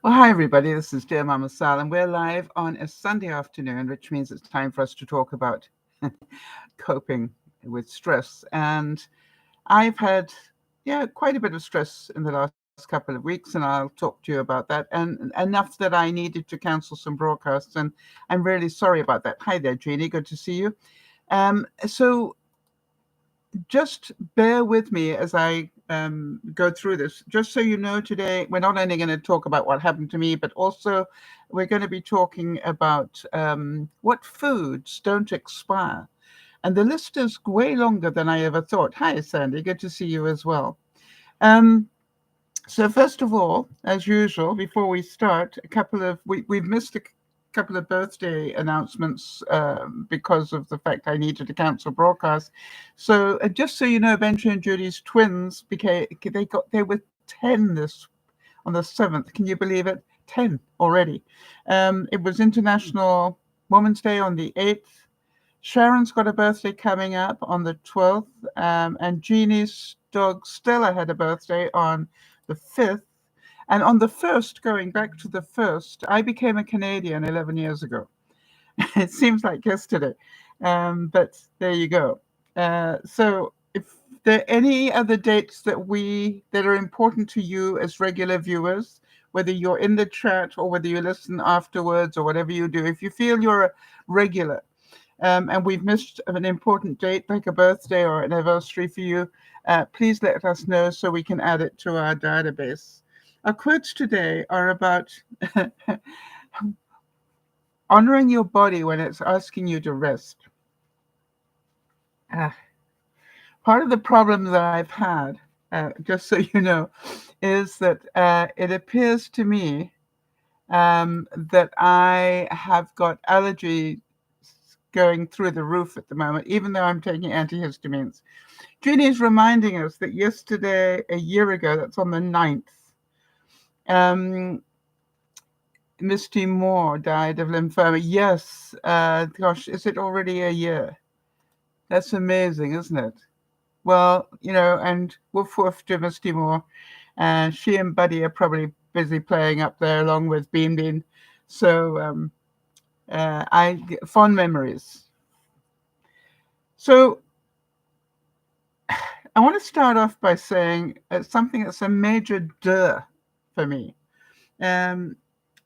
Well, hi, everybody. This is DearMamaSal, and we're live on a Sunday afternoon, which means it's time for us to talk about coping with stress. And I've had, quite a bit of stress in the last couple of weeks, and I'll talk to you about that. And enough that I needed to cancel some broadcasts, and I'm really sorry about that. Hi there, Jeannie. Good to see you. So just bear with me as I go through this. Just so you know, today we're not only going to talk about what happened to me, but also we're going to be talking about what foods don't expire. And the list is way longer than I ever thought. Hi, Sandy. Good to see you as well. Um, so first of all, as usual, before we start, we've missed a couple of birthday announcements because of the fact I needed to cancel broadcast. So just so you know, Benji and Judy's twins they were 10 this on the 7th. Can you believe it? 10 already. It was International Women's Day on the 8th. Sharon's got a birthday coming up on the 12th, and Jeannie's dog Stella had a birthday on the 5th. And on the 1st, going back to the 1st, I became a Canadian 11 years ago. It seems like yesterday, but there you go. So if there are any other dates that are important to you as regular viewers, whether you're in the chat or whether you listen afterwards or whatever you do, if you feel you're a regular, and we've missed an important date like a birthday or an anniversary for you, please let us know so we can add it to our database. Our quotes today are about honoring your body when it's asking you to rest. Part of the problem that I've had, just so you know, is that it appears to me that I have got allergy going through the roof at the moment, even though I'm taking antihistamines. Jeannie is reminding us that yesterday, a year ago, that's on the 9th, Misty Moore died of lymphoma. Yes, gosh, is it already a year? That's amazing, isn't it? Well, and woof woof to Misty Moore. And she and Buddy are probably busy playing up there along with Bean Bean. So fond memories. So I want to start off by saying something that's a major duh for me. And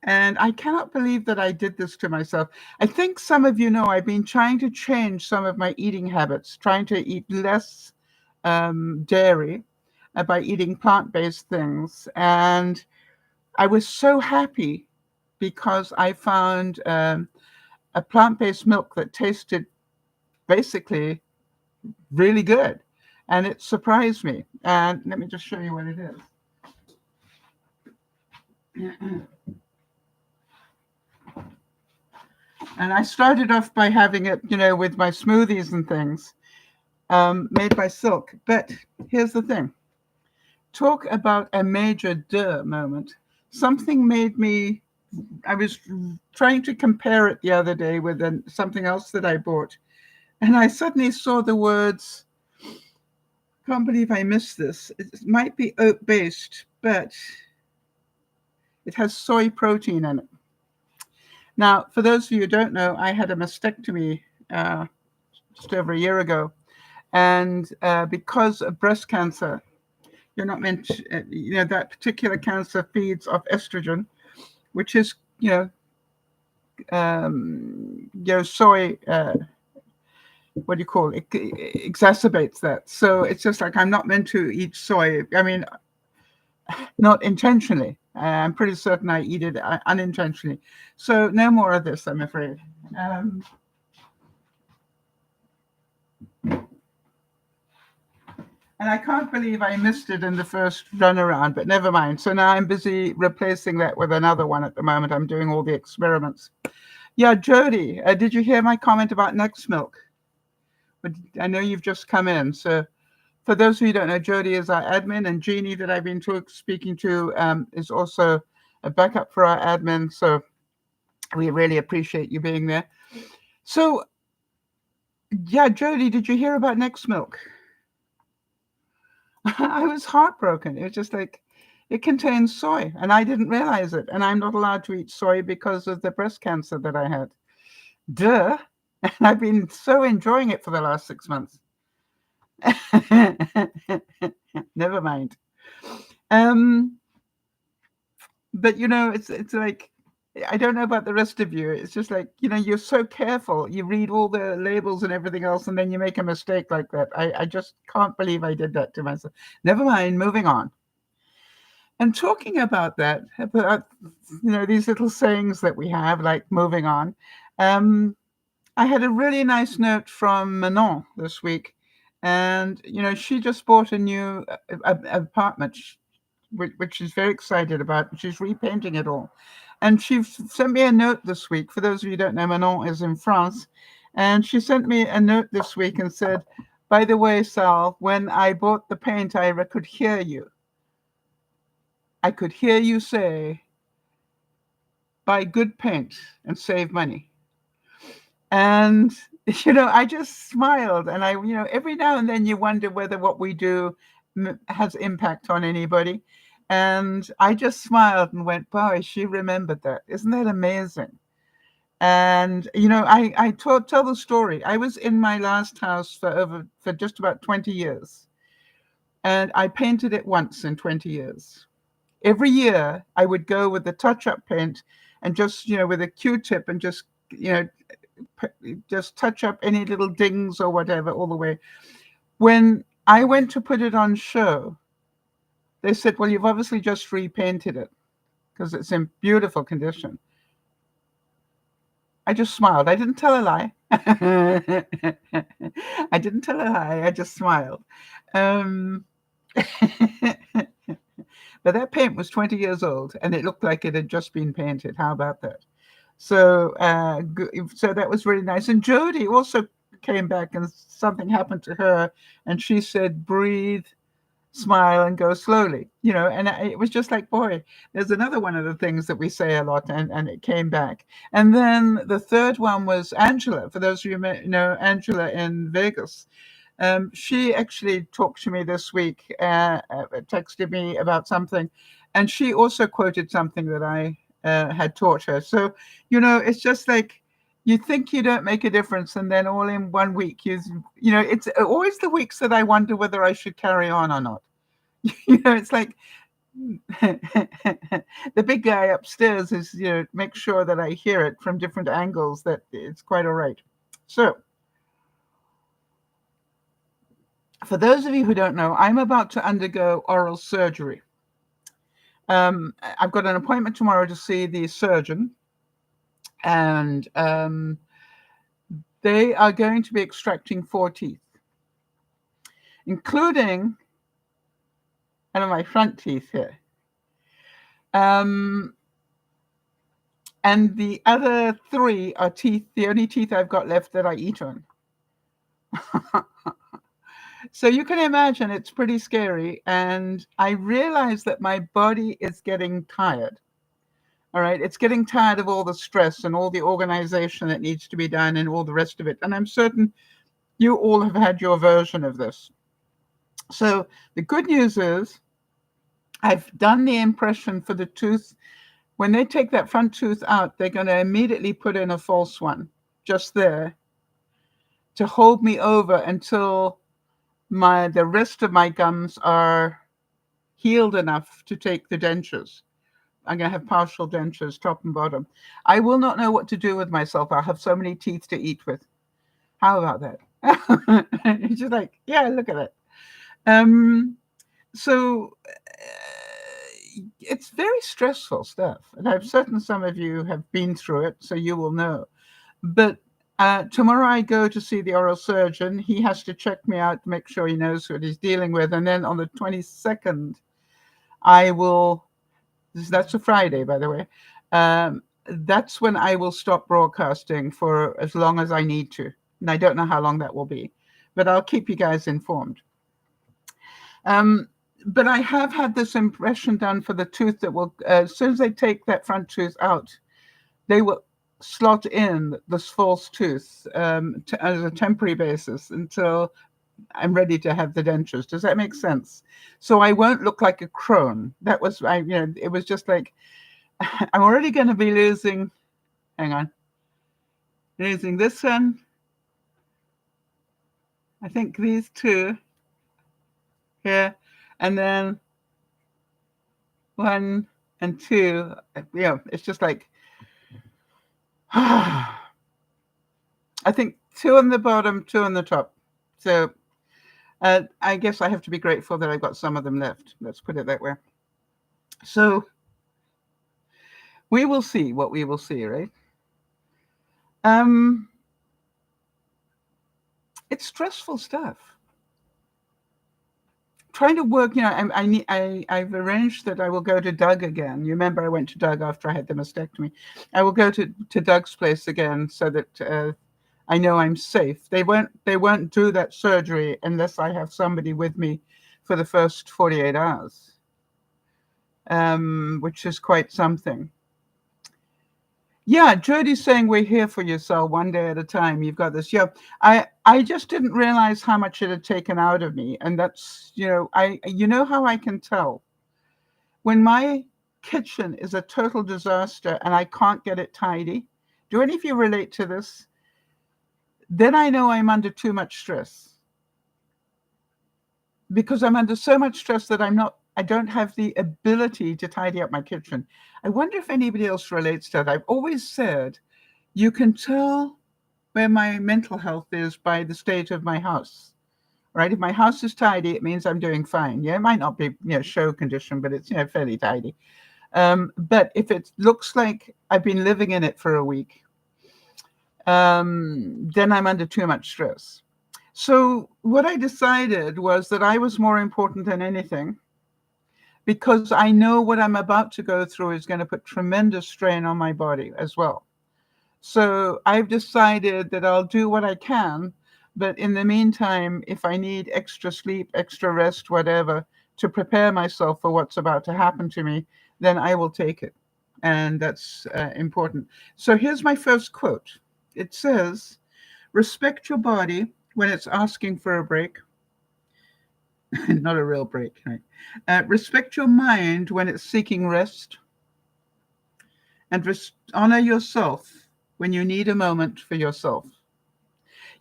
I cannot believe that I did this to myself. I think some of you know I've been trying to change some of my eating habits, trying to eat less dairy by eating plant-based things. And I was so happy because I found a plant-based milk that tasted basically really good. And it surprised me. And let me just show you what it is. And I started off by having it, with my smoothies and things made by Silk. But here's the thing. Talk about a major duh moment. Something made me, I was trying to compare it the other day with something else that I bought. And I suddenly saw the words, can't believe I missed this. It might be oat-based, but it has soy protein in it. Now, for those of you who don't know, I had a mastectomy just over a year ago. And because of breast cancer, you're not meant to, that particular cancer feeds off estrogen, which is, soy, what do you call it? It exacerbates that. So it's just like I'm not meant to eat soy. I mean, not intentionally. I'm pretty certain I eat it unintentionally. So no more of this, I'm afraid. And I can't believe I missed it in the first run around, but never mind. So now I'm busy replacing that with another one at the moment. I'm doing all the experiments. Yeah, Jody, did you hear my comment about Next Milk? But I know you've just come in. So for those of you who don't know, Jody is our admin, and Jeannie that I've been speaking to is also a backup for our admin. So we really appreciate you being there. So, yeah, Jody, did you hear about Next Milk? I was heartbroken. It was just like, It contains soy, and I didn't realize it. And I'm not allowed to eat soy because of the breast cancer that I had. Duh. And I've been so enjoying it for the last 6 months. Never mind. But it's like, I don't know about the rest of you. It's just like, you're so careful. You read all the labels and everything else, and then you make a mistake like that. I just can't believe I did that to myself. Never mind, moving on. And talking about that, about these little sayings that we have, like moving on. I had a really nice note from Manon this week, and she just bought a new apartment, which she's very excited about. She's repainting it all, and she sent me a note this week. For those of you who don't know, Manon is in France, and she sent me a note this week and said, "By the way, Sal, when I bought the paint, I could hear you. I could hear you say, buy good paint and save money." And, I just smiled. And every now and then you wonder whether what we do has impact on anybody. And I just smiled and went, boy, she remembered that. Isn't that amazing? And, I tell the story. I was in my last house for just about 20 years. And I painted it once in 20 years. Every year I would go with the touch-up paint and just, with a Q-tip and just touch up any little dings or whatever all the way. When I went to put it on show, they said, well, you've obviously just repainted it because it's in beautiful condition. I just smiled. I didn't tell a lie. I didn't tell a lie. I just smiled. But that paint was 20 years old and it looked like it had just been painted. How about that? So so that was really nice. And Jody also came back and something happened to her. And she said, breathe, smile, and go slowly. And it was just like, boy, there's another one of the things that we say a lot. And it came back. And then the third one was Angela. For those of you who know Angela in Vegas. She actually talked to me this week, texted me about something. And she also quoted something that I had taught her. So, it's just like you think you don't make a difference. And then all in 1 week, it's always the weeks that I wonder whether I should carry on or not. It's like the big guy upstairs is, make sure that I hear it from different angles, that it's quite all right. So for those of you who don't know, I'm about to undergo oral surgery. I've got an appointment tomorrow to see the surgeon, and they are going to be extracting 4 teeth, including one of my front teeth here. And the other 3 are teeth, the only teeth I've got left that I eat on. So you can imagine it's pretty scary. And I realize that my body is getting tired. All right. It's getting tired of all the stress and all the organization that needs to be done and all the rest of it. And I'm certain you all have had your version of this. So the good news is I've done the impression for the tooth. When they take that front tooth out, they're going to immediately put in a false one just there to hold me over until the rest of my gums are healed enough to take the dentures. I'm going to have partial dentures, top and bottom. I will not know what to do with myself. I'll have so many teeth to eat with. How about that? It's just like, yeah, look at it. So it's very stressful stuff. And I'm certain some of you have been through it, so you will know. But tomorrow I go to see the oral surgeon. He has to check me out to make sure he knows what he's dealing with. And then on the 22nd, that's a Friday, by the way. That's when I will stop broadcasting for as long as I need to. And I don't know how long that will be, but I'll keep you guys informed. But I have had this impression done for the tooth that will, as soon as they take that front tooth out, they will slot in this false tooth as a temporary basis until I'm ready to have the dentures. Does that make sense? So I won't look like a crone. That was, it was just like, I'm already going to be losing, hang on, losing this one. I think these two here, and then 1 and 2. It's just like, I think 2 on the bottom, 2 on the top. So I guess I have to be grateful that I've got some of them left. Let's put it that way. So we will see what we will see, right? It's stressful stuff. Trying to work, I've arranged that I will go to Doug again. You remember I went to Doug after I had the mastectomy. I will go to Doug's place again so that I know I'm safe. They won't do that surgery unless I have somebody with me for the first 48 hours, which is quite something. Yeah, Jody's saying we're here for you, Sal, one day at a time. You've got this. Yeah, I just didn't realize how much it had taken out of me. And that's, you know how I can tell? When my kitchen is a total disaster and I can't get it tidy. Do any of you relate to this? Then I know I'm under too much stress. Because I'm under so much stress that I don't have the ability to tidy up my kitchen. I wonder if anybody else relates to that. I've always said you can tell where my mental health is by the state of my house, right? If my house is tidy, it means I'm doing fine. Yeah, it might not be, show condition, but it's, fairly tidy. But if it looks like I've been living in it for a week, then I'm under too much stress. So what I decided was that I was more important than anything, because I know what I'm about to go through is going to put tremendous strain on my body as well. So I've decided that I'll do what I can, but in the meantime, if I need extra sleep, extra rest, whatever, to prepare myself for what's about to happen to me, then I will take it. And that's important. So here's my first quote. It says, respect your body when it's asking for a break. Not a real break, right? Respect your mind when it's seeking rest. And honor yourself when you need a moment for yourself.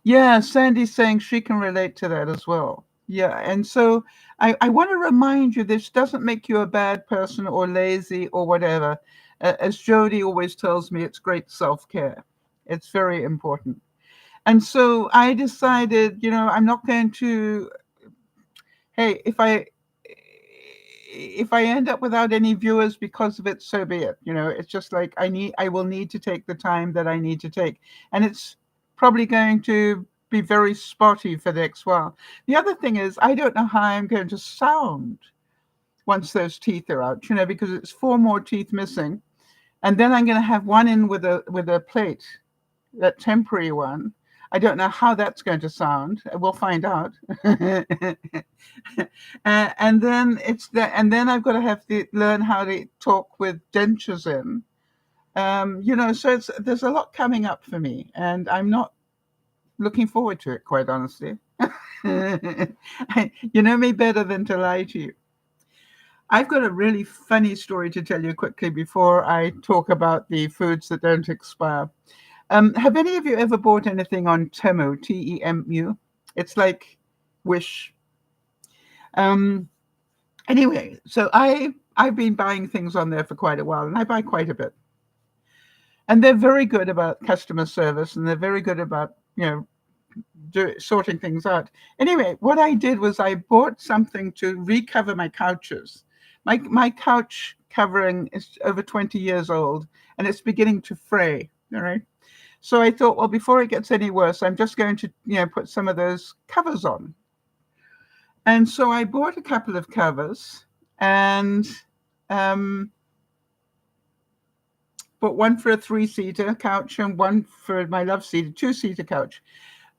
Yeah, Sandy's saying she can relate to that as well. Yeah, and so I want to remind you, this doesn't make you a bad person or lazy or whatever. As Jody always tells me, it's great self-care. It's very important. And so I decided, I'm not going to, hey, if I end up without any viewers because of it, so be it. It's just like I will need to take the time that I need to take. And it's probably going to be very spotty for the next while. The other thing is, I don't know how I'm going to sound once those teeth are out, because it's 4 more teeth missing. And then I'm going to have one in with a plate, that temporary one. I don't know how that's going to sound. We'll find out. And then I've got to have to learn how to talk with dentures in. So there's a lot coming up for me, and I'm not looking forward to it, quite honestly. You know me better than to lie to you. I've got a really funny story to tell you quickly before I talk about the foods that don't expire. Have any of you ever bought anything on Temu, Temu? It's like Wish. Anyway, so I've been buying things on there for quite a while, and I buy quite a bit. And they're very good about customer service, and they're very good about, sorting things out. Anyway, what I did was I bought something to recover my couches. My couch covering is over 20 years old, and it's beginning to fray, all right? So I thought, well, before it gets any worse, I'm just going to, put some of those covers on. And so I bought a couple of covers and bought one for a 3-seater couch and one for my love-seater 2-seater couch.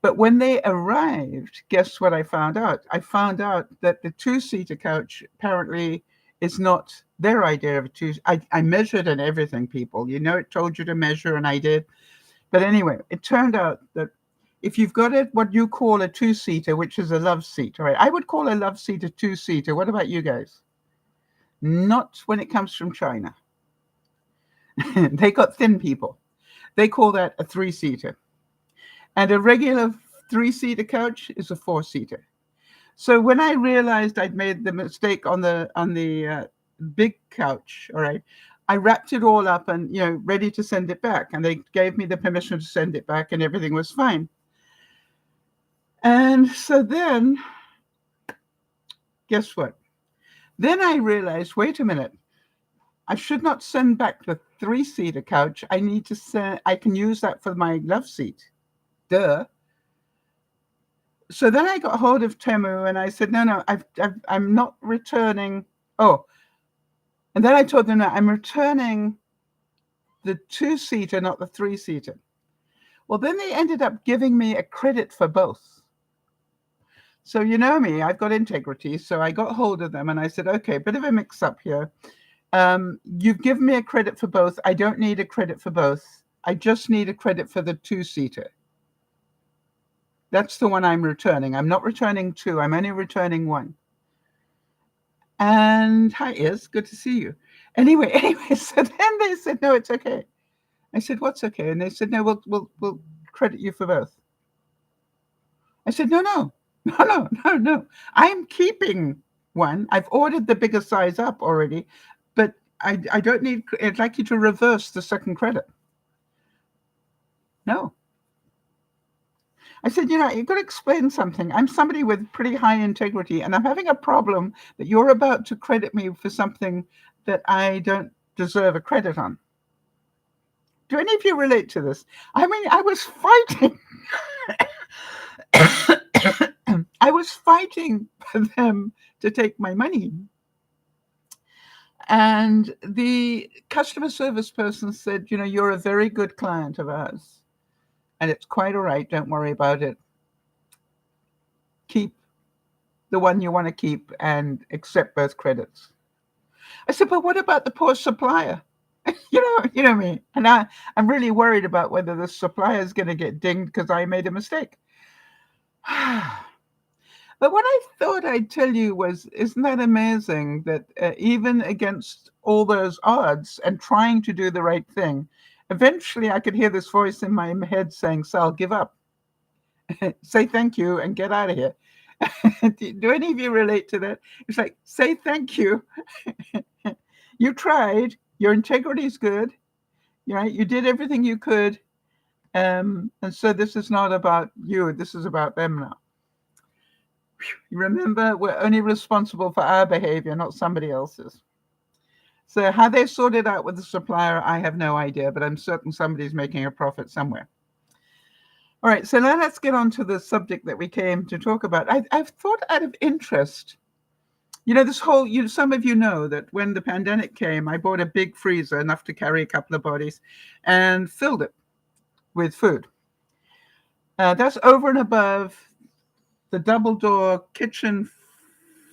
But when they arrived, guess what I found out? I found out that the 2-seater couch apparently is not their idea of a 2. I measured and everything, people. It told you to measure, and I did. But anyway, it turned out that if you've got it, what you call a two-seater, which is a love seat, all right? I would call a love seat a two-seater. What about you guys? Not when it comes from China. They got thin people. They call that a three-seater. And a regular three-seater couch is a four-seater. So when I realized I'd made the mistake on the big couch, all right, I wrapped it all up and, ready to send it back. And they gave me the permission to send it back and everything was fine. And so then, guess what? Then I realized, wait a minute, I should not send back the three-seater couch. I can use that for my love seat. Duh. So then I got hold of Temu and I said, no, I'm not returning. Oh, and then I told them that I'm returning the two-seater, not the three-seater. Well, then they ended up giving me a credit for both. So you know me, I've got integrity. So I got hold of them and I said, okay, bit of a mix-up here. You've given me a credit for both. I don't need a credit for both. I just need a credit for the two-seater. That's the one I'm returning. I'm not returning two. I'm only returning one. And hi, Iz. Good to see you. Anyway, so then they said, no, it's okay. I said, what's okay? And they said, no, we'll credit you for both. I said, no. I'm keeping one. I've ordered the bigger size up already, but I don't need, I'd like you to reverse the second credit. No. I said, you've got to explain something. I'm somebody with pretty high integrity, and I'm having a problem that you're about to credit me for something that I don't deserve a credit on. Do any of you relate to this? I mean, I was fighting. I was fighting for them to take my money. And the customer service person said, you're a very good client of ours. And it's quite all right. Don't worry about it. Keep the one you want to keep and accept both credits. I said, but what about the poor supplier? You know me. And I'm really worried about whether the supplier is going to get dinged because I made a mistake. But what I thought I'd tell you was, isn't that amazing that even against all those odds and trying to do the right thing, eventually I could hear this voice in my head saying, Sal, give up. Say thank you and get out of here. Do any of you relate to that? It's like, say thank you. You tried. Your integrity is good. You did everything you could. And so this is not about you. This is about them now. You remember, we're only responsible for our behavior, not somebody else's. So how they sort it out with the supplier, I have no idea, but I'm certain somebody's making a profit somewhere. All right, so now let's get on to the subject that we came to talk about. I've thought out of interest, this whole, some of you know that when the pandemic came, I bought a big freezer, enough to carry a couple of bodies, and filled it with food. That's over and above the double door kitchen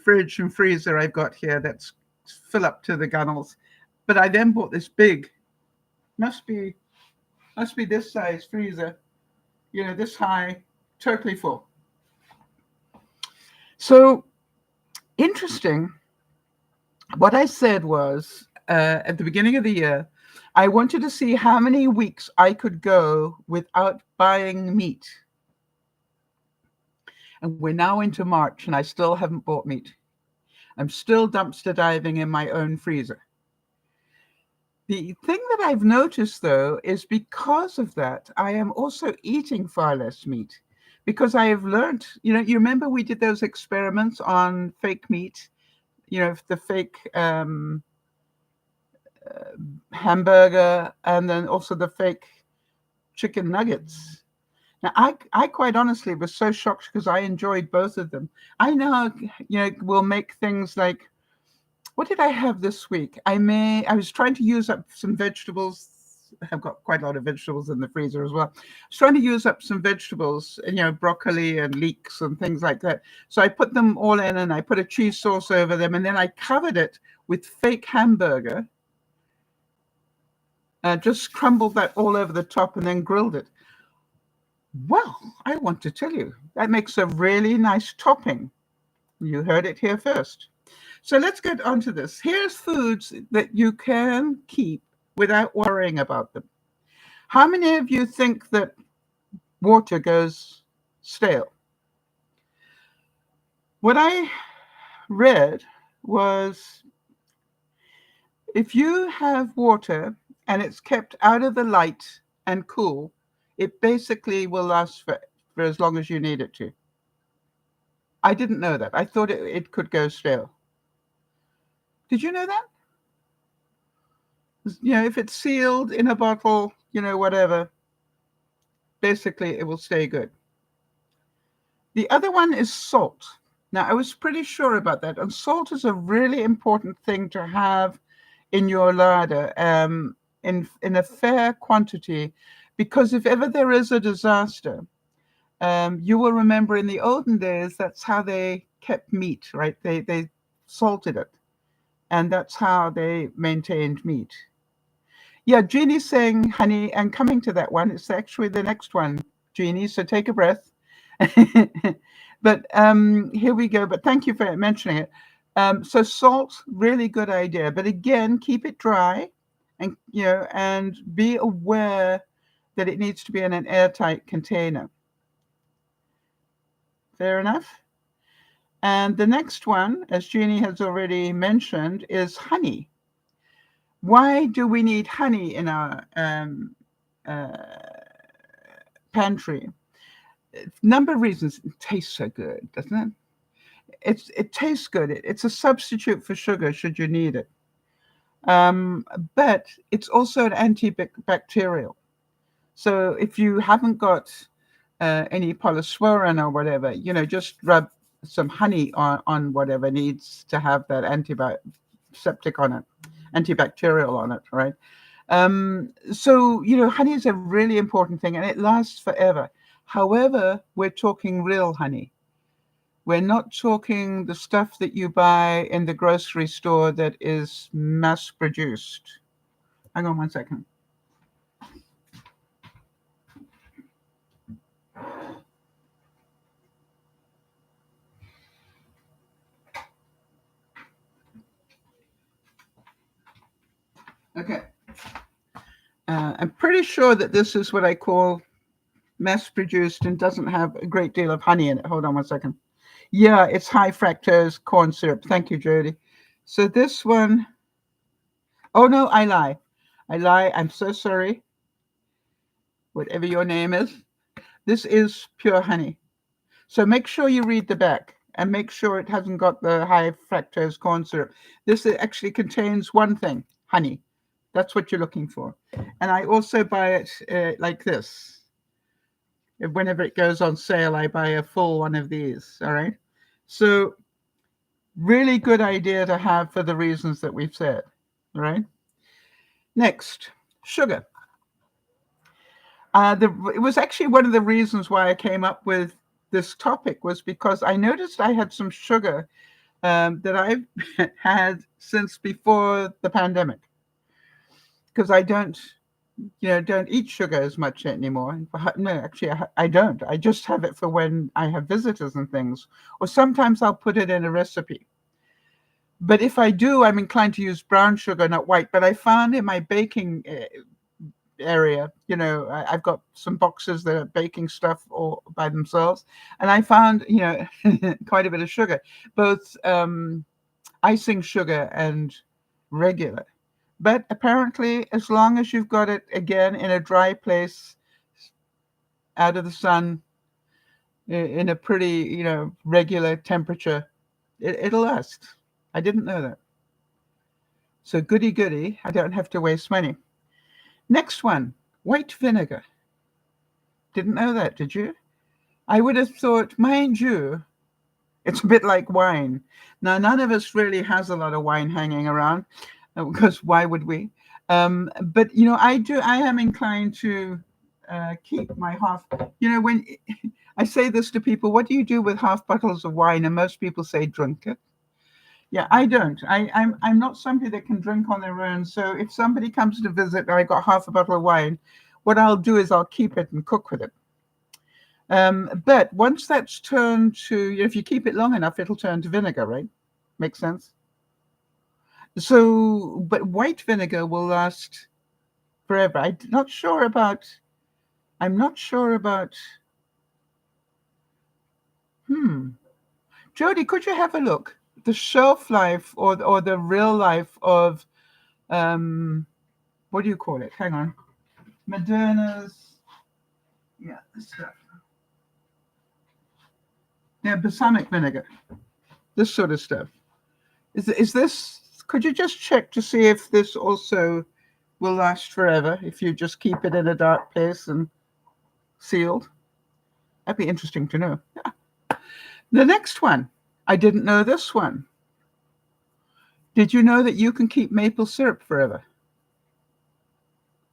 fridge and freezer I've got here that's fill up to the gunnels. But I then bought this big, must be this size freezer, this high, totally full. So interesting. What I said was at the beginning of the year, I wanted to see how many weeks I could go without buying meat. And we're now into March and I still haven't bought meat. I'm still dumpster diving in my own freezer. The thing that I've noticed, though, is because of that, I am also eating far less meat because I have learned, you remember we did those experiments on fake meat, the fake hamburger and then also the fake chicken nuggets. Now, I quite honestly was so shocked because I enjoyed both of them. I now, will make things like, what did I have this week? I was trying to use up some vegetables. I've got quite a lot of vegetables in the freezer as well. I was trying to use up some vegetables, broccoli and leeks and things like that. So I put them all in and I put a cheese sauce over them and then I covered it with fake hamburger. Just crumbled that all over the top and then grilled it. Well, I want to tell you, that makes a really nice topping. You heard it here first. So let's get on to this. Here's foods that you can keep without worrying about them. How many of you think that water goes stale? What I read was if you have water and it's kept out of the light and cool, it basically will last for as long as you need it to. I didn't know that. I thought it could go stale. Did you know that? If it's sealed in a bottle, whatever, basically it will stay good. The other one is salt. Now, I was pretty sure about that. And salt is a really important thing to have in your larder in a fair quantity, because if ever there is a disaster, you will remember in the olden days, that's how they kept meat, right? They salted it. And that's how they maintained meat. Yeah, Jeannie's saying honey, and coming to that one, it's actually the next one, Jeannie, so take a breath. But here we go. But thank you for mentioning it. So salt, really good idea. But again, keep it dry, and be aware that it needs to be in an airtight container. Fair enough? And the next one, as Jeannie has already mentioned, is honey. Why do we need honey in our pantry? Number of reasons. It tastes so good, doesn't it? It tastes good. It's a substitute for sugar should you need it. But it's also an antibacterial. So if you haven't got any polysporin or whatever, just rub some honey on whatever needs to have that antiseptic on it, antibacterial on it, right? So, honey is a really important thing and it lasts forever. However, we're talking real honey. We're not talking the stuff that you buy in the grocery store that is mass produced. Hang on one second. Okay. I'm pretty sure that this is what I call mass produced and doesn't have a great deal of honey in it. Hold on one second. Yeah, it's high fructose corn syrup. Thank you, Jody. So this one, oh no, I lie. I'm so sorry. Whatever your name is. This is pure honey. So make sure you read the back and make sure it hasn't got the high fructose corn syrup. This actually contains one thing, honey. That's what you're looking for. And I also buy it like this. Whenever it goes on sale, I buy a full one of these. All right. So really good idea to have for the reasons that we've said. All right. Next, sugar. It was actually one of the reasons why I came up with this topic was because I noticed I had some sugar that I've had since before the pandemic. Because I don't eat sugar as much anymore. No, actually, I don't. I just have it for when I have visitors and things. Or sometimes I'll put it in a recipe. But if I do, I'm inclined to use brown sugar, not white. But I found in my baking area, I've got some boxes that are baking stuff all by themselves. And I found, quite a bit of sugar, both icing sugar and regular. But apparently, as long as you've got it, again, in a dry place, out of the sun, in a pretty, regular temperature, it'll last. I didn't know that. So goody. I don't have to waste money. Next one, white vinegar. Didn't know that, did you? I would have thought, mind you, it's a bit like wine. Now, none of us really has a lot of wine hanging around. Because why would we? But I am inclined to keep my half. When I say this to people, what do you do with half bottles of wine? And most people say drink it. Yeah, I don't. I'm not somebody that can drink on their own. So if somebody comes to visit and I got half a bottle of wine, what I'll do is I'll keep it and cook with it. But once that's turned to, if you keep it long enough, it'll turn to vinegar, right? Makes sense. So, but white vinegar will last forever. I'm not sure about, Jody, could you have a look? The shelf life or the real life of, what do you call it? Hang on. Moderna's, yeah, this stuff. Yeah, balsamic vinegar, this sort of stuff. Is this, could you just check to see if this also will last forever if you just keep it in a dark place and sealed? That'd be interesting to know. Yeah. The next one, I didn't know this one. Did you know that you can keep maple syrup forever?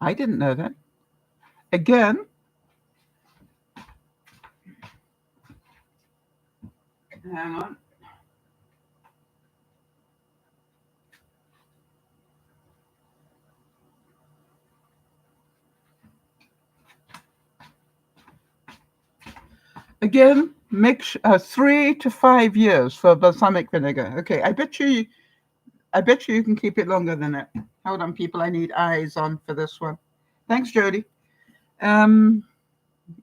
I didn't know that. Again, hang on. Again, make 3 to 5 years for balsamic vinegar. Okay, I bet you you can keep it longer than that. Hold on, people. I need eyes on for this one. Thanks, Jody. Even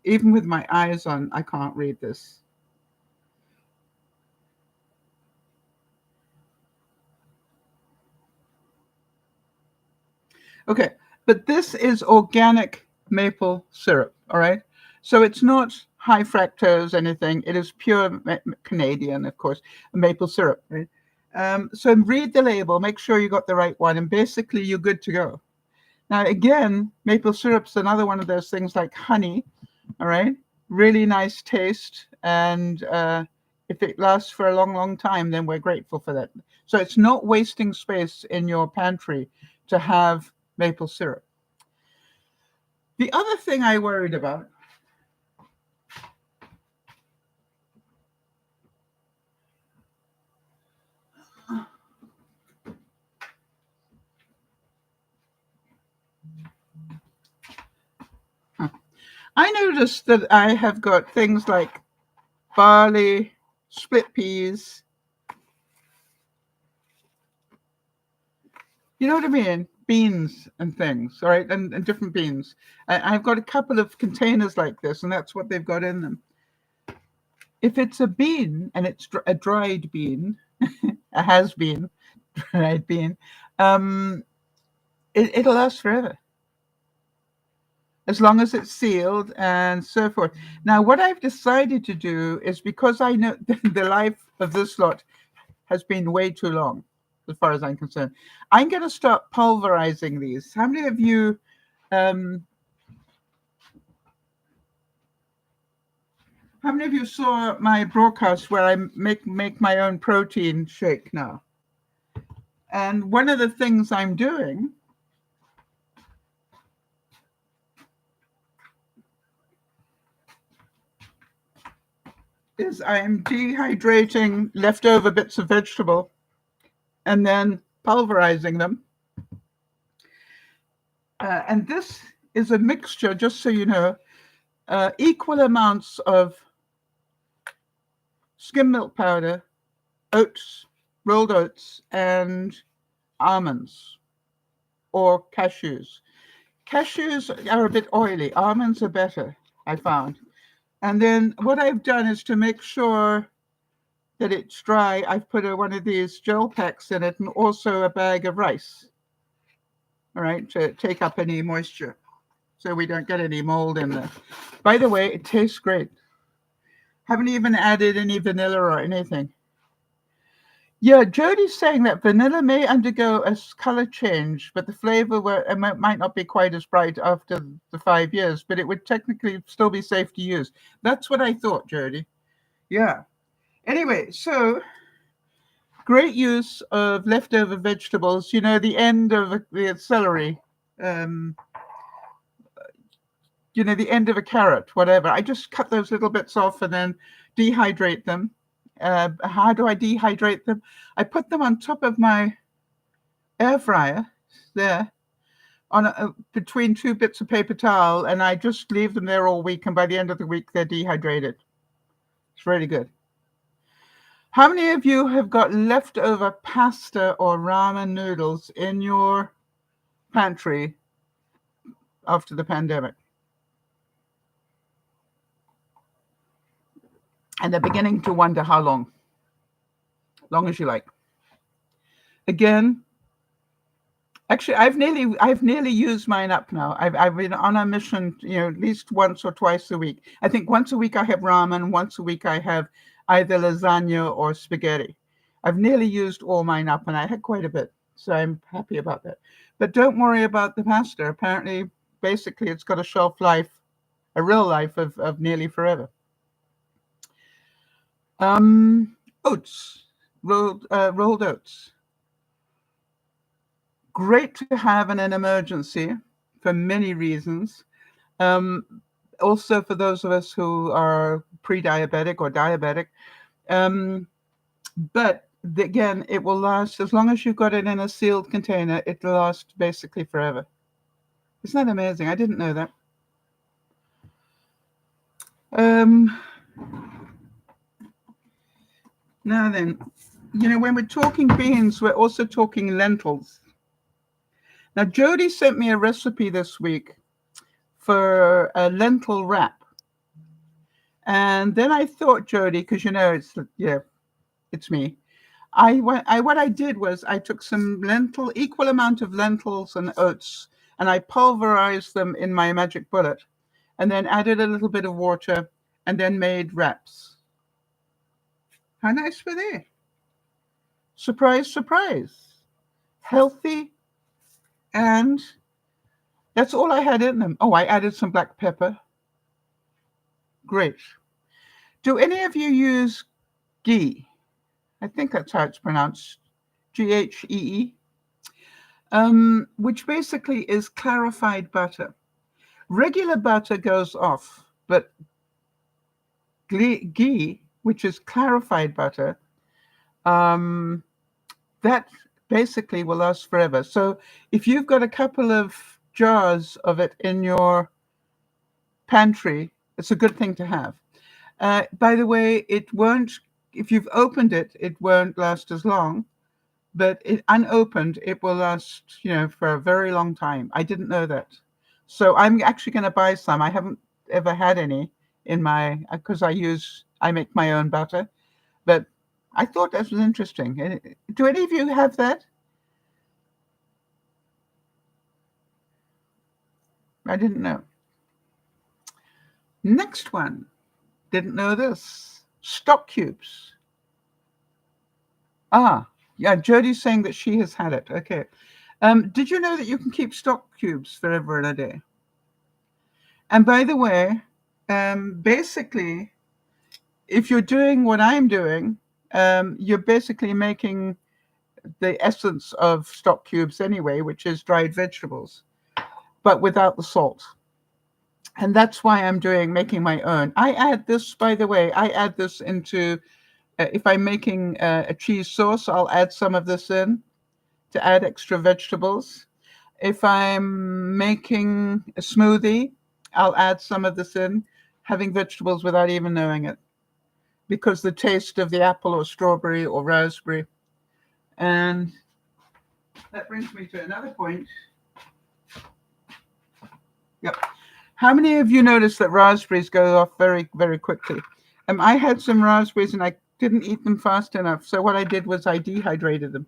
with my eyes on, I can't read this. Okay, but this is organic maple syrup, all right? So it's not high fructose anything. It is pure Canadian, of course, maple syrup, right? So read the label, make sure you got the right one, and basically you're good to go. Now, again, maple syrup's another one of those things like honey, all right? Really nice taste, and if it lasts for a long, long time, then we're grateful for that. So it's not wasting space in your pantry to have maple syrup. The other thing I worried about, I noticed that I have got things like barley, split peas. You know what I mean? Beans and things, all right? And different beans. I've got a couple of containers like this, and that's what they've got in them. If it's a bean and it's a dried bean, a has been dried bean, it'll last forever, as long as it's sealed and so forth. Now, what I've decided to do is, because I know the life of this lot has been way too long, as far as I'm concerned, I'm going to start pulverizing these. How many of you saw my broadcast where I make my own protein shake now? And one of the things I'm doing is I'm dehydrating leftover bits of vegetable and then pulverizing them. And this is a mixture, just so you know, equal amounts of skim milk powder, oats, rolled oats, and almonds or cashews. Cashews are a bit oily. Almonds are better, I found. And then what I've done is, to make sure that it's dry, I've put one of these gel packs in it, and also a bag of rice, all right, to take up any moisture so we don't get any mold in there. By the way, it tastes great. Haven't even added any vanilla or anything. Yeah, Jody's saying that vanilla may undergo a color change, but the flavor might not be quite as bright after the 5 years, but it would technically still be safe to use. That's what I thought, Jody. Yeah. Anyway, so great use of leftover vegetables. You know, the end of the celery, the end of a carrot, whatever. I just cut those little bits off and then dehydrate them. How do I dehydrate them? I put them on top of my air fryer there on between two bits of paper towel, and I just leave them there all week, and by the end of the week they're dehydrated. It's really good. How many of you have got leftover pasta or ramen noodles in your pantry after the pandemic? And they're beginning to wonder how long as you like. Again, actually, I've nearly used mine up now. I've been on a mission, at least once or twice a week. I think once a week I have ramen. Once a week I have either lasagna or spaghetti. I've nearly used all mine up, and I had quite a bit, so I'm happy about that. But don't worry about the pasta. Apparently, basically, it's got a shelf life, a real life of nearly forever. Oats, rolled oats. Great to have in an emergency for many reasons. Also for those of us who are pre-diabetic or diabetic. But again, it will last as long as you've got it in a sealed container. It'll last basically forever. Isn't that amazing? I didn't know that. Now then, when we're talking beans, we're also talking lentils. Now, Jody sent me a recipe this week for a lentil wrap. And then I thought, Jody, because it's me. What I did was I took some equal amount of lentils and oats, and I pulverized them in my magic bullet, and then added a little bit of water, and then made wraps. How nice were they? Surprise, surprise. Healthy, and that's all I had in them. Oh, I added some black pepper. Great. Do any of you use ghee? I think that's how it's pronounced. Ghee. Which basically is clarified butter. Regular butter goes off, but ghee, which is clarified butter, that basically will last forever. So if you've got a couple of jars of it in your pantry, it's a good thing to have. By the way, it won't, if you've opened it, it won't last as long, but unopened, it will last, for a very long time. I didn't know that. So I'm actually going to buy some. I haven't ever had any because I make my own butter, but I thought that was interesting. Do any of you have that? I didn't know. Next one. Didn't know this. Stock cubes. Yeah, Jody's saying that she has had it. Okay. Did you know that you can keep stock cubes forever and a day? And by the way, basically, if you're doing what I'm doing, you're basically making the essence of stock cubes anyway, which is dried vegetables, but without the salt. And that's why I'm making my own. I add this, by the way, into, if I'm making a cheese sauce, I'll add some of this in to add extra vegetables. If I'm making a smoothie, I'll add some of this in, having vegetables without even knowing it, because the taste of the apple or strawberry or raspberry. And that brings me to another point. Yep. How many of you noticed that raspberries go off very, very quickly? I had some raspberries and I didn't eat them fast enough. So what I did was I dehydrated them.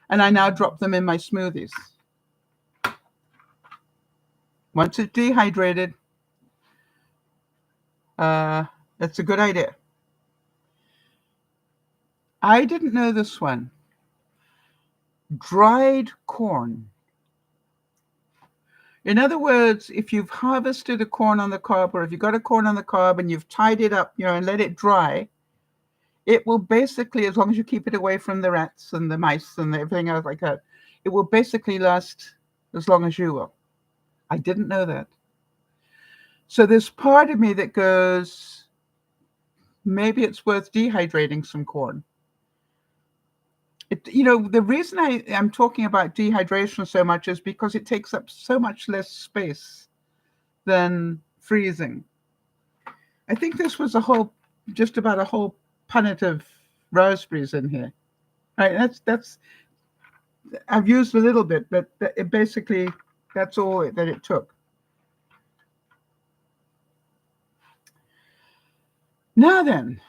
And I now drop them in my smoothies. Once it's dehydrated, that's a good idea. I didn't know this one. Dried corn. In other words, if you've harvested a corn on the cob, or if you've got a corn on the cob and you've tied it up, and let it dry, it will basically, as long as you keep it away from the rats and the mice and everything else like that, it will basically last as long as you will. I didn't know that. So there's part of me that goes, maybe it's worth dehydrating some corn. The reason I'm talking about dehydration so much is because it takes up so much less space than freezing. I think this was just about a whole punnet of raspberries in here. Right, that's I've used a little bit, but basically that's all that it took. Now then,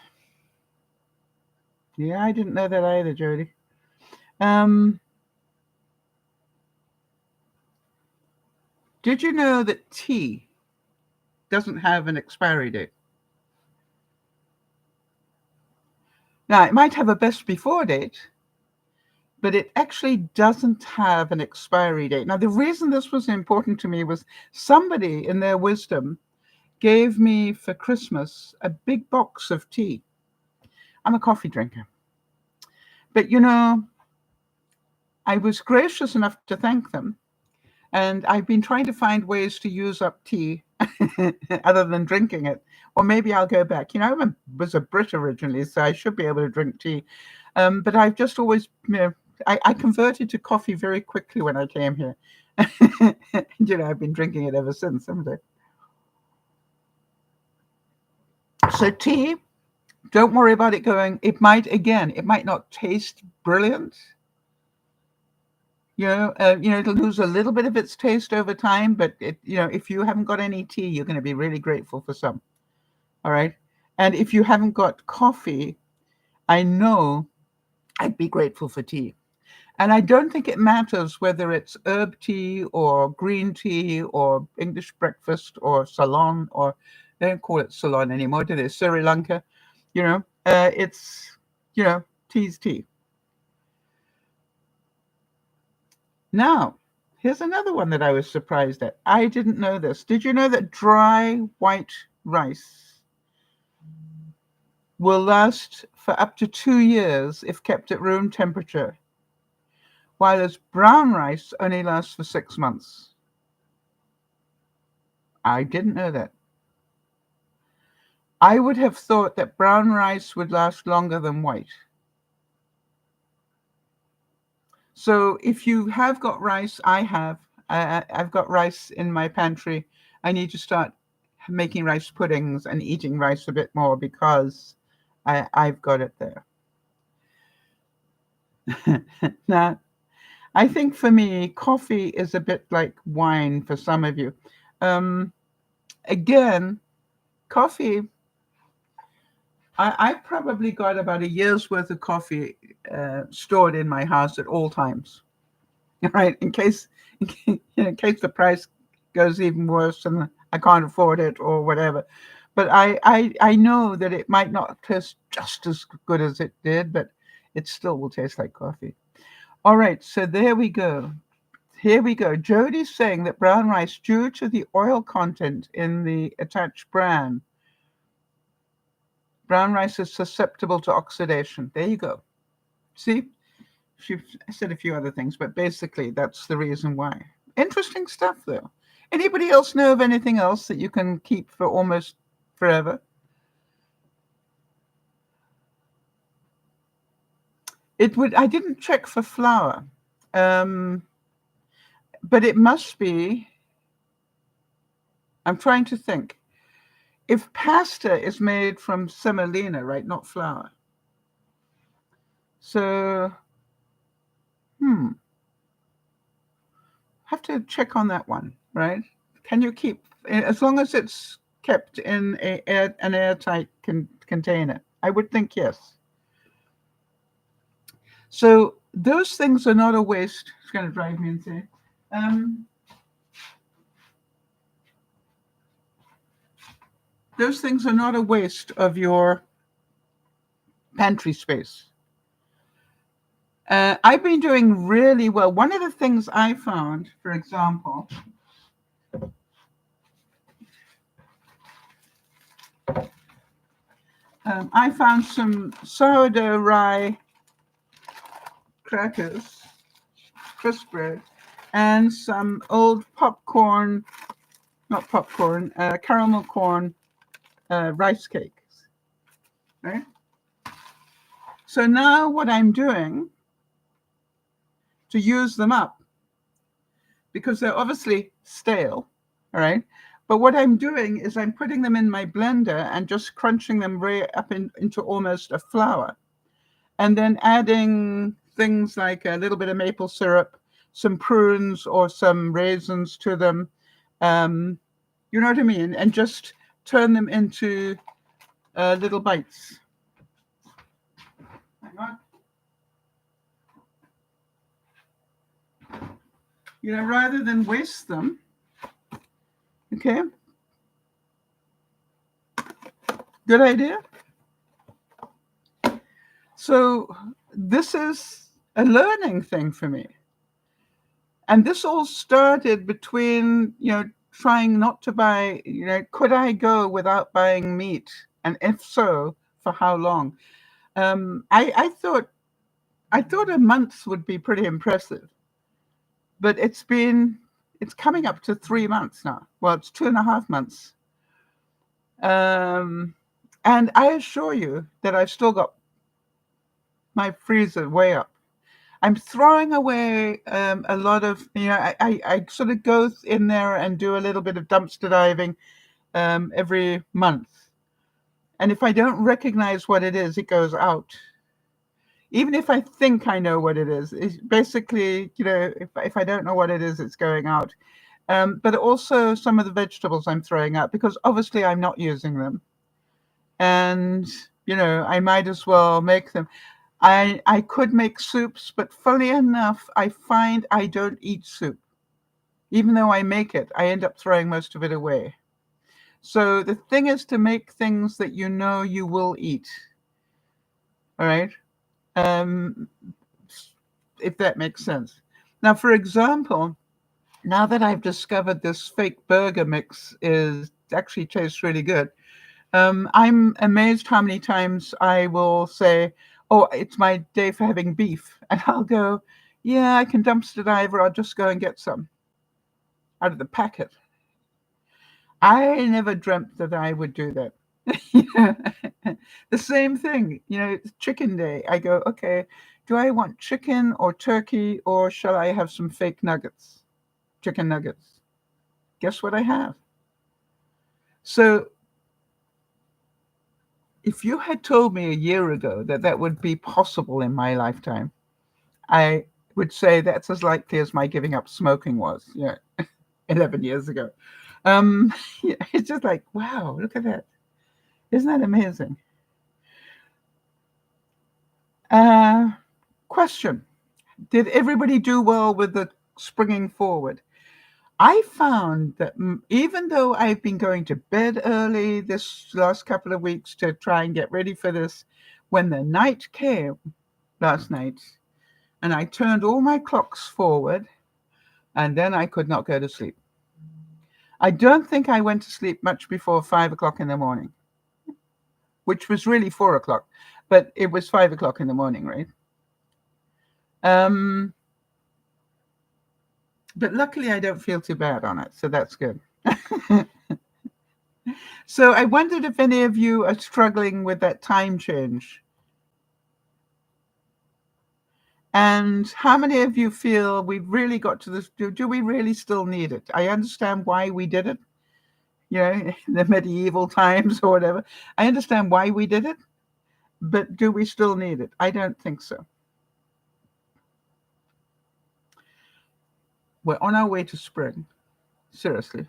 yeah, I didn't know that either, Jody. Did you know that tea doesn't have an expiry date? Now, it might have a best before date, but it actually doesn't have an expiry date. Now, the reason this was important to me was somebody in their wisdom gave me for Christmas a big box of tea. I'm a coffee drinker. But, I was gracious enough to thank them. And I've been trying to find ways to use up tea other than drinking it. Or maybe I'll go back. I was a Brit originally, so I should be able to drink tea. But I've just always, I converted to coffee very quickly when I came here. I've been drinking it ever since, haven't I? So tea, don't worry about it going. It might not taste brilliant. It'll lose a little bit of its taste over time, but if you haven't got any tea, you're going to be really grateful for some. All right. And if you haven't got coffee, I know I'd be grateful for tea. And I don't think it matters whether it's herb tea or green tea or English breakfast or Ceylon, or they don't call it Ceylon anymore, do they? Sri Lanka, it's, tea's tea. Now, here's another one that I was surprised at. I didn't know this. Did you know that dry white rice will last for up to 2 years if kept at room temperature, while brown rice only lasts for 6 months? I didn't know that. I would have thought that brown rice would last longer than white. So if you have got rice, I've got rice in my pantry. I need to start making rice puddings and eating rice a bit more because I've got it there. Now, I think for me, coffee is a bit like wine for some of you. Again, coffee, I've probably got about a year's worth of coffee stored in my house at all times, right? In case the price goes even worse and I can't afford it or whatever. But I know that it might not taste just as good as it did, but it still will taste like coffee. All right, so there we go. Here we go. Jody's saying that brown rice, due to the oil content in the attached bran, brown rice is susceptible to oxidation. There you go. See? She said a few other things, but basically that's the reason why. Interesting stuff, though. Anybody else know of anything else that you can keep for almost forever? I didn't check for flour, but it must be. I'm trying to think. If pasta is made from semolina, right, not flour. So, have to check on that one, right? Can you keep, as long as it's kept in an airtight container? I would think yes. So those things are not a waste. It's going to drive me insane. Those things are not a waste of your pantry space. I've been doing really well. One of the things I found, for example, I found some sourdough rye crackers, crisp bread, and some old caramel corn rice cakes, right? So now what I'm doing to use them up because they're obviously stale, all right? But what I'm doing is I'm putting them in my blender and just crunching them right up into almost a flour. And then adding things like a little bit of maple syrup, some prunes or some raisins to them. You know what I mean? And just turn them into little bites. Hang on. You know, rather than waste them. Okay. Good idea. So this is a learning thing for me. And this all started between, trying not to buy, could I go without buying meat? And if so, for how long? I thought a month would be pretty impressive, but it's coming up to 3 months now. Well, it's 2.5 months. And I assure you that I've still got my freezer way up. I'm throwing away a lot of, I sort of go in there and do a little bit of dumpster diving every month. And if I don't recognize what it is, it goes out. Even if I think I know what it is, it's basically, if I don't know what it is, it's going out. But also some of the vegetables I'm throwing out because obviously I'm not using them. And, I might as well make them. I could make soups, but funny enough, I find I don't eat soup. Even though I make it, I end up throwing most of it away. So the thing is to make things that you know you will eat. All right? If that makes sense. Now, for example, now that I've discovered this fake burger mix actually tastes really good, I'm amazed how many times I will say, oh, it's my day for having beef. And I'll go, yeah, I can dumpster dive, or I'll just go and get some out of the packet. I never dreamt that I would do that. The same thing, it's chicken day. I go, okay, do I want chicken or turkey, or shall I have some fake nuggets, chicken nuggets? Guess what I have? So if you had told me a year ago that would be possible in my lifetime, I would say that's as likely as my giving up smoking was, 11 years ago. It's just like, wow, look at that. Isn't that amazing? Question. Did everybody do well with the springing forward? I found that even though I've been going to bed early this last couple of weeks to try and get ready for this, when the night came last night and I turned all my clocks forward, and then I could not go to sleep. I don't think I went to sleep much before 5 o'clock in the morning, which was really 4 o'clock, but it was 5 o'clock in the morning, right? But luckily I don't feel too bad on it, so that's good. So I wondered if any of you are struggling with that time change. And how many of you feel we've really got to this? Do we really still need it? I understand why we did it, in the medieval times or whatever. I understand why we did it, but do we still need it? I don't think so. We're on our way to spring, seriously.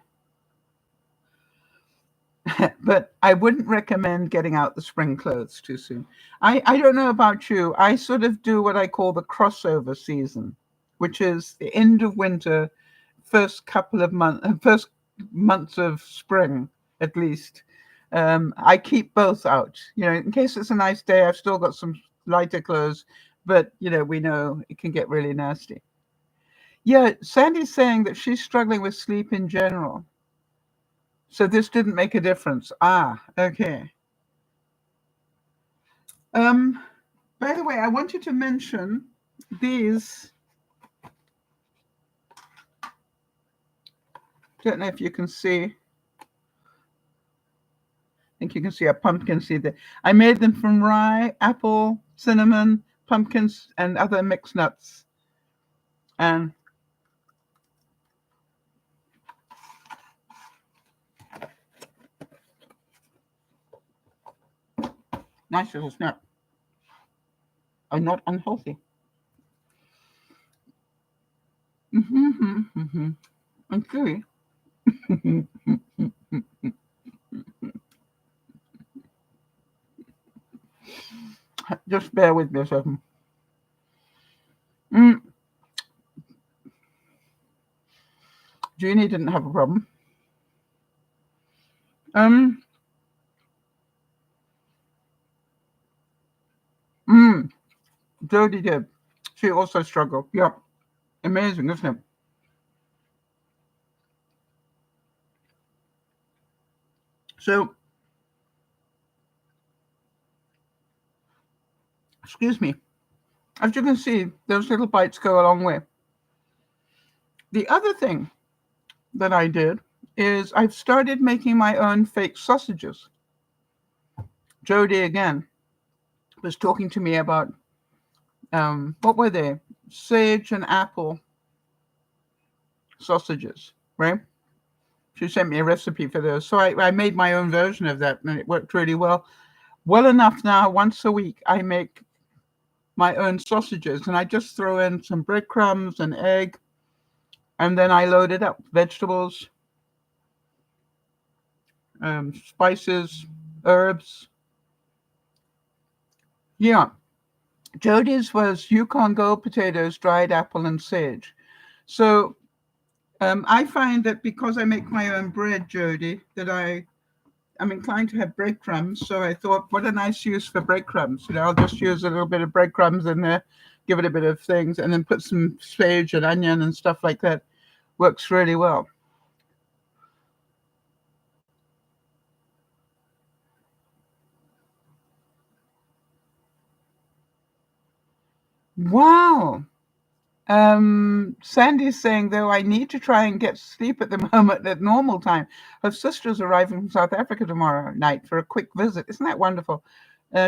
But I wouldn't recommend getting out the spring clothes too soon. I don't know about you. I sort of do what I call the crossover season, which is the end of winter, first months of spring, at least. I keep both out. In case it's a nice day, I've still got some lighter clothes, but we know it can get really nasty. Yeah, Sandy's saying that she's struggling with sleep in general. So this didn't make a difference. Okay. By the way, I wanted to mention these. Don't know if you can see. I think you can see a pumpkin seed there. I made them from rye, apple, cinnamon, pumpkins, and other mixed nuts. And nice little snap. Are not unhealthy. And chewy. Just bear with me a second. Jeannie didn't have a problem. Jodie did. She also struggled. Yep. Amazing, isn't it? So, excuse me. As you can see, those little bites go a long way. The other thing that I did is I've started making my own fake sausages. Jodie, again, was talking to me about, what were they? Sage and apple sausages, right? She sent me a recipe for those. So I made my own version of that, and it worked really well. Well enough now, once a week, I make my own sausages, and I just throw in some breadcrumbs and egg, and then I load it up. Vegetables, spices, herbs. Yeah. Jodie's was Yukon Gold potatoes, dried apple, and sage. So I find that because I make my own bread, Jodie, that I'm inclined to have breadcrumbs. So I thought, what a nice use for breadcrumbs. I'll just use a little bit of breadcrumbs in there, give it a bit of things, and then put some sage and onion and stuff like that. Works really well. Wow. Sandy's saying, though, I need to try and get sleep at the moment at normal time. Her sister's arriving from South Africa tomorrow night for a quick visit. Isn't that wonderful?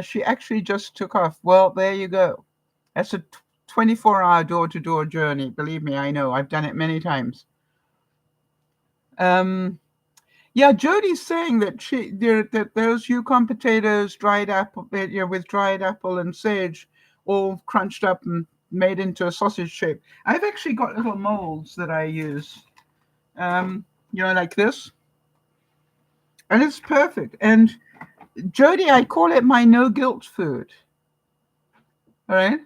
She actually just took off. Well, there you go. That's a 24-hour door-to-door journey. Believe me, I know. I've done it many times. Yeah, Jodie's saying that that those Yukon potatoes, dried apple, with dried apple and sage, all crunched up and made into a sausage shape. I've actually got little molds that I use, like this, and it's perfect. And Jodie, I call it my no guilt food. All right.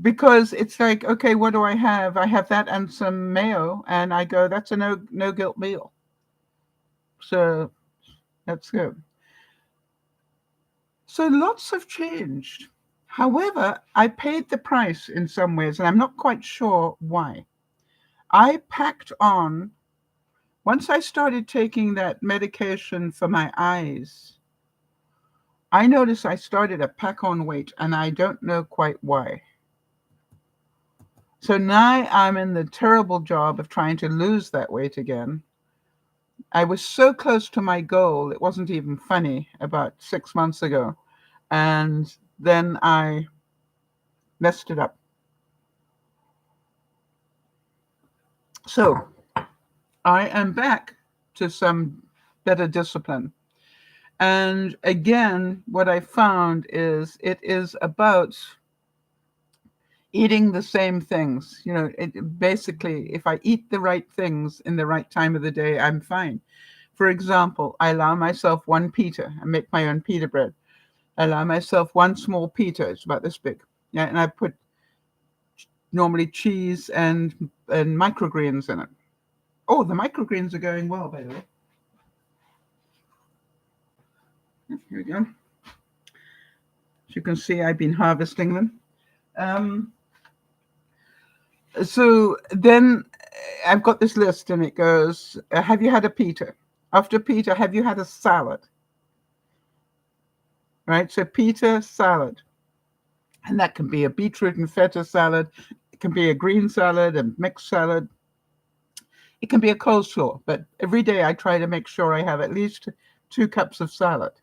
Because it's like, okay, what do I have? I have that and some mayo, and I go, that's a no guilt meal. So that's good. So lots have changed. However, I paid the price in some ways, and I'm not quite sure why. I packed on, once I started taking that medication for my eyes, I noticed I started to pack on weight, and I don't know quite why. So now I'm in the terrible job of trying to lose that weight again. I was so close to my goal, it wasn't even funny, about 6 months ago. And then I messed it up. So I am back to some better discipline. And again, what I found is it is about eating the same things. Basically, if I eat the right things in the right time of the day, I'm fine. For example, I allow myself one pita. I make my own pita bread. I allow myself one small pita. It's about this big. Yeah, and I put normally cheese and microgreens in it. Oh, the microgreens are going well, by the way. Here we go. As you can see, I've been harvesting them. So then I've got this list, and it goes, have you had a pita? After pita, have you had a salad? Right? So pita, salad. And that can be a beetroot and feta salad. It can be a green salad, a mixed salad. It can be a coleslaw. But every day I try to make sure I have at least 2 cups of salad.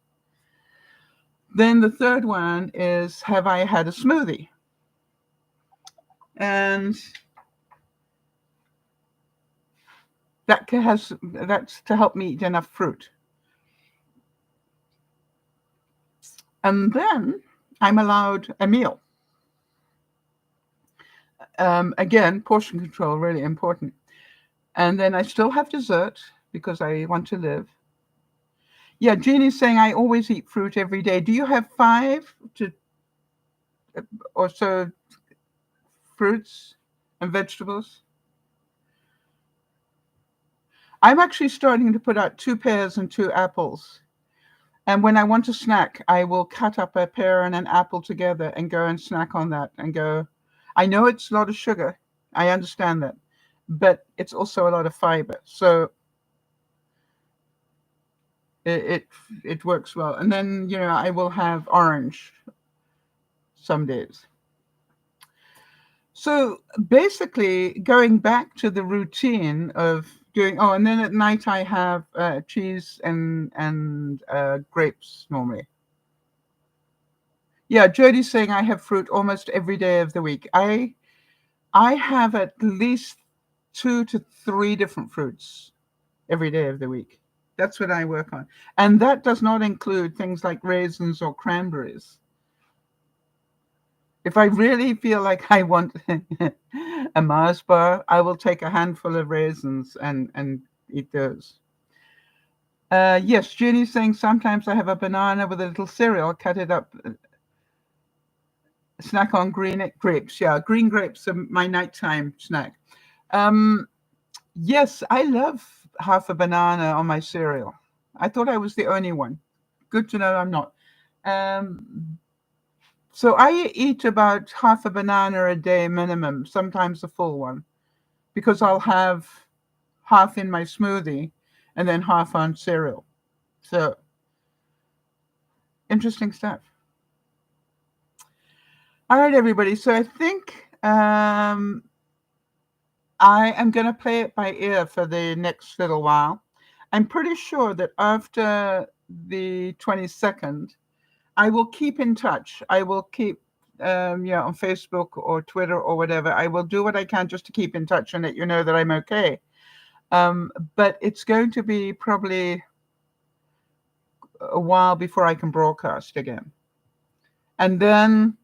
Then the third one is, have I had a smoothie? And That's to help me eat enough fruit. And then I'm allowed a meal. Again, portion control, really important. And then I still have dessert because I want to live. Yeah, Jeannie's saying I always eat fruit every day. Do you have 5 or so fruits and vegetables? I'm actually starting to put out 2 pears and 2 apples. And when I want to snack, I will cut up a pear and an apple together and go and snack on that and go. I know it's a lot of sugar. I understand that. But it's also a lot of fiber. So it works well. And then, I will have orange some days. So basically, going back to the routine of and then at night I have cheese and grapes normally. Yeah, Jody's saying I have fruit almost every day of the week. I have at least 2 to 3 different fruits every day of the week. That's what I work on. And that does not include things like raisins or cranberries. If I really feel like I want a Mars bar, I will take a handful of raisins and eat those. Yes, Jeannie's saying sometimes I have a banana with a little cereal, cut it up, snack on green grapes. Yeah, green grapes are my nighttime snack. Yes, I love half a banana on my cereal. I thought I was the only one. Good to know I'm not. So I eat about half a banana a day minimum, sometimes a full one, because I'll have half in my smoothie and then half on cereal. So interesting stuff. All right, everybody. So I think I am going to play it by ear for the next little while. I'm pretty sure that after the 22nd, I will keep in touch. I will keep, on Facebook or Twitter or whatever. I will do what I can just to keep in touch and let you know that I'm okay. But it's going to be probably a while before I can broadcast again. And then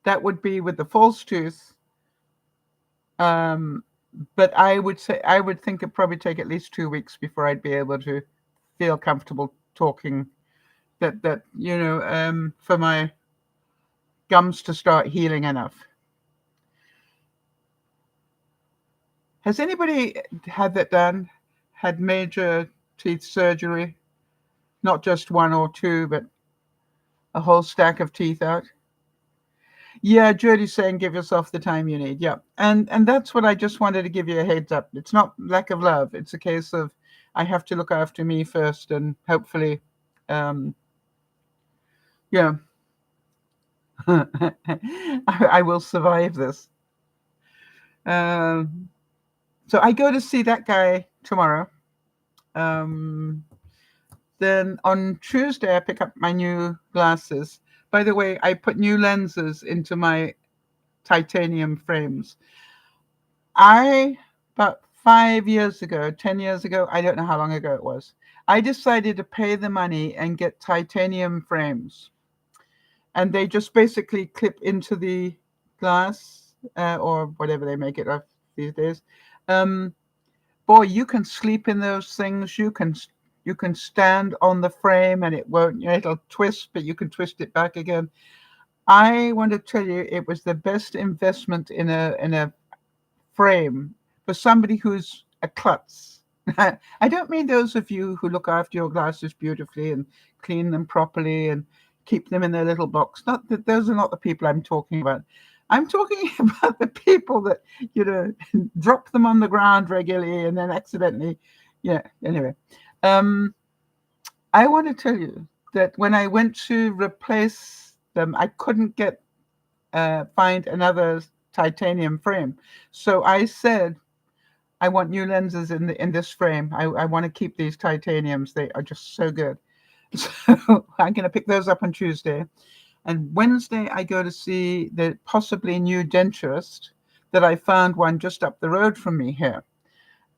that would be with the false tooth. But I would think it'd probably take at least 2 weeks before I'd be able to feel comfortable talking. That for my gums to start healing enough. Has anybody had that done? Had major teeth surgery? Not just 1 or 2, but a whole stack of teeth out? Yeah, Jody's saying give yourself the time you need. Yeah. And that's what I just wanted to give you a heads up. It's not lack of love. It's a case of I have to look after me first, and hopefully, I will survive this. So I go to see that guy tomorrow. Then on Tuesday, I pick up my new glasses. By the way, I put new lenses into my titanium frames. About 5 years ago, 10 years ago, I don't know how long ago it was, I decided to pay the money and get titanium frames. And they just basically clip into the glass or whatever they make it of these days. Boy, you can sleep in those things. You can stand on the frame and it won't, it'll twist, but you can twist it back again. I want to tell you, it was the best investment in a frame for somebody who's a klutz. I don't mean those of you who look after your glasses beautifully and clean them properly and keep them in their little box. Not that those are not the people I'm talking about. I'm talking about the people that, drop them on the ground regularly and then accidentally, anyway. I want to tell you that when I went to replace them, I couldn't find another titanium frame. So I said, I want new lenses in this frame. I want to keep these titaniums. They are just so good. So I'm going to pick those up on Tuesday. And Wednesday, I go to see the possibly new denturist that I found one just up the road from me here.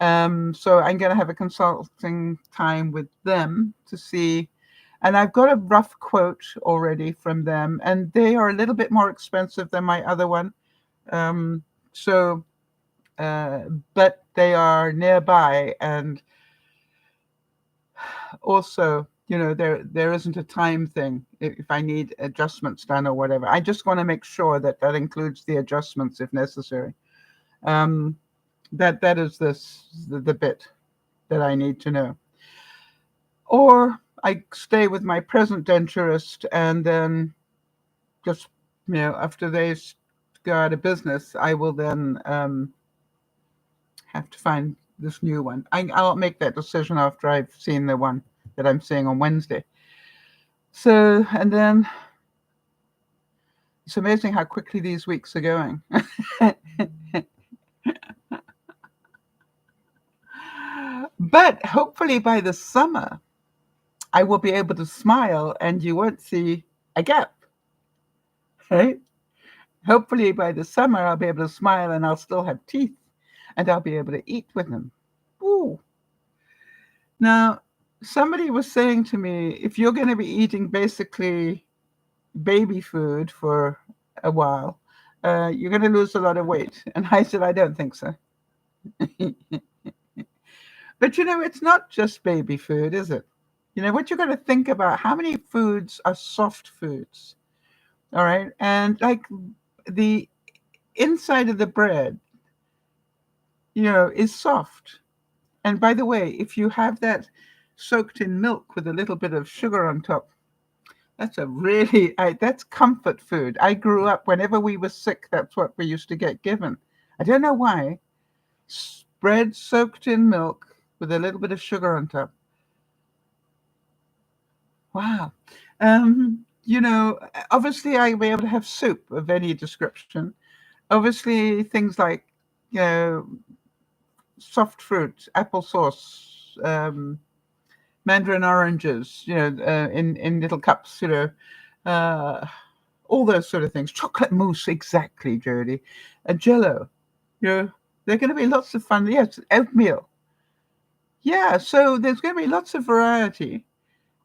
So I'm going to have a consulting time with them to see. And I've got a rough quote already from them, and they are a little bit more expensive than my other one. Um, so, but they are nearby, and also, there isn't a time thing if I need adjustments done or whatever. I just want to make sure that that includes the adjustments if necessary. Um, that is the bit that I need to know. Or I stay with my present denturist, and then just, after they go out of business, I will then have to find this new one. I'll make that decision after I've seen the one that I'm seeing on Wednesday. So, and then it's amazing how quickly these weeks are going. But hopefully by the summer, I will be able to smile and you won't see a gap, right? Hopefully by the summer, I'll be able to smile and I'll still have teeth and I'll be able to eat with them. Ooh. Now, somebody was saying to me, if you're going to be eating basically baby food for a while, you're going to lose a lot of weight. And I said, I don't think so. But it's not just baby food, is it? What you're going to think about, how many foods are soft foods? All right. And like the inside of the bread, is soft. And by the way, if you have that soaked in milk with a little bit of sugar on top, that's that's comfort food. I grew up, whenever we were sick, that's what we used to get given. I don't know why. Bread soaked in milk with a little bit of sugar on top. Wow. Obviously I'll be able to have soup of any description. Obviously things like, soft fruit, applesauce, mandarin oranges, in little cups, all those sort of things. Chocolate mousse, exactly, Jody. A Jello, there are going to be lots of fun. Yes, oatmeal. Yeah, so there's going to be lots of variety.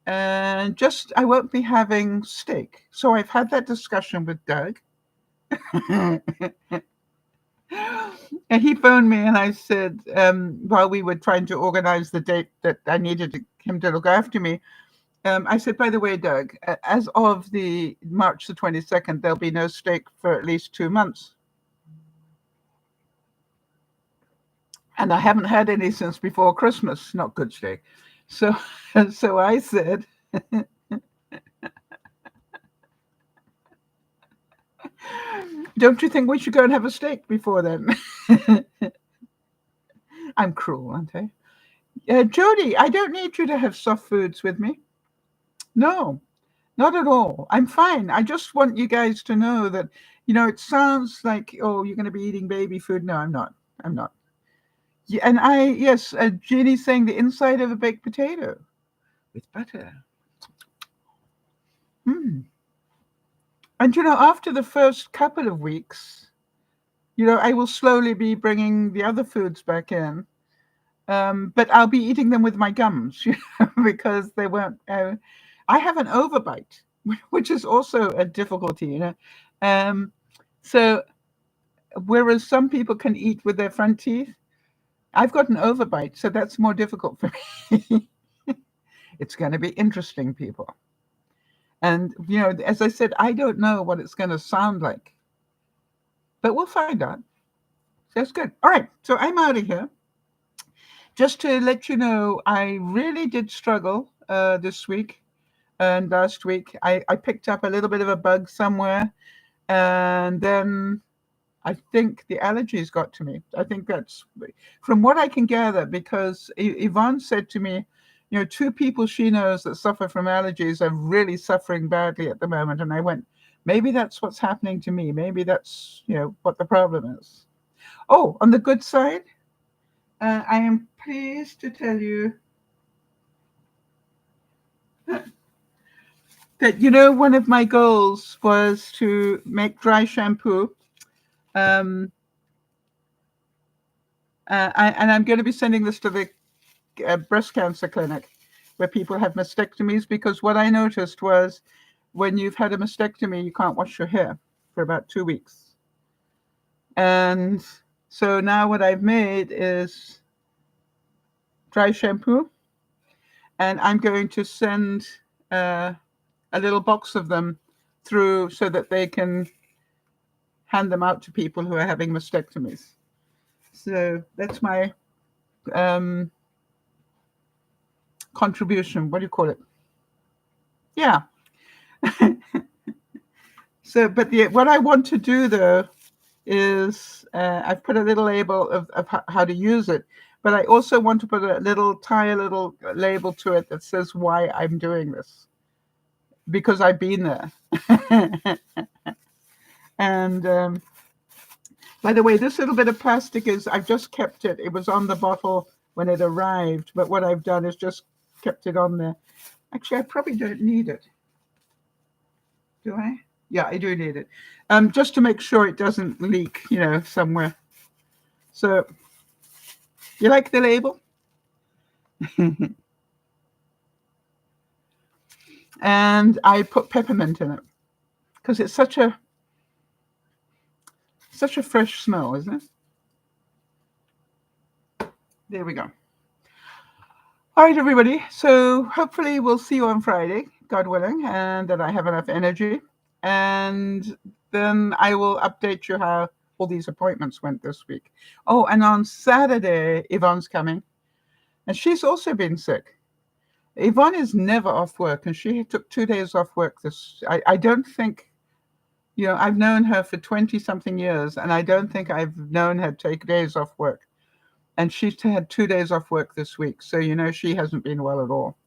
And just, I won't be having steak. So I've had that discussion with Doug. And he phoned me and I said, while we were trying to organize the date that I needed him to look after me, I said, by the way, Doug, as of the March the 22nd, there'll be no steak for at least 2 months. And I haven't had any since before Christmas, not good steak. So I said, don't you think we should go and have a steak before then? I'm cruel, aren't I? Jody, I don't need you to have soft foods with me. No, not at all. I'm fine. I just want you guys to know that, it sounds like, oh, you're going to be eating baby food. No, I'm not. I'm not. Yeah, and yes, Jeannie's saying the inside of a baked potato with butter. Mm. And, after the first couple of weeks, I will slowly be bringing the other foods back in. But I'll be eating them with my gums, because they won't. I have an overbite, which is also a difficulty, So whereas some people can eat with their front teeth, I've got an overbite, so that's more difficult for me. It's going to be interesting, people. And, as I said, I don't know what it's going to sound like, but we'll find out. That's good. All right, so I'm out of here. Just to let you know, I really did struggle this week and last week. I picked up a little bit of a bug somewhere, and then I think the allergies got to me. I think that's from what I can gather, because Yvonne said to me, 2 people she knows that suffer from allergies are really suffering badly at the moment. And I went, maybe that's what's happening to me. Maybe that's, what the problem is. Oh, on the good side, I am pleased to tell you that, one of my goals was to make dry shampoo. And I'm going to be sending this to the breast cancer clinic where people have mastectomies, because what I noticed was when you've had a mastectomy, you can't wash your hair for about 2 weeks. And so now what I've made is dry shampoo, and I'm going to send a little box of them through so that they can hand them out to people who are having mastectomies. So that's my contribution. What do you call it? Yeah. So, but what I want to do though is I've put a little label of how to use it, but I also want to put a tiny little label to it that says why I'm doing this, because I've been there. And by the way, this little bit of plastic I've just kept it. It was on the bottle when it arrived, but what I've done is just kept it on there. Actually, I probably don't need it. Do I? Yeah, I do need it. Just to make sure it doesn't leak, somewhere. So, you like the label? And I put peppermint in it because it's such a fresh smell, isn't it? There we go. All right, everybody. So hopefully we'll see you on Friday, God willing, and that I have enough energy. And then I will update you how all these appointments went this week. Oh, and on Saturday, Yvonne's coming. And she's also been sick. Yvonne is never off work, and she took 2 days off work. I don't think, I've known her for 20-something years, and I don't think I've known her take days off work. And she's had 2 days off work this week. So, she hasn't been well at all.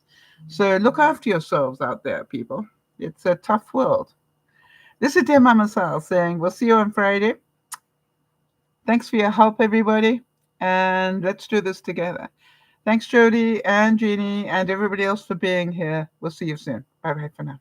So look after yourselves out there, people. It's a tough world. This is DearMamaSal saying we'll see you on Friday. Thanks for your help, everybody. And let's do this together. Thanks, Jody and Jeannie and everybody else for being here. We'll see you soon. Bye-bye for now.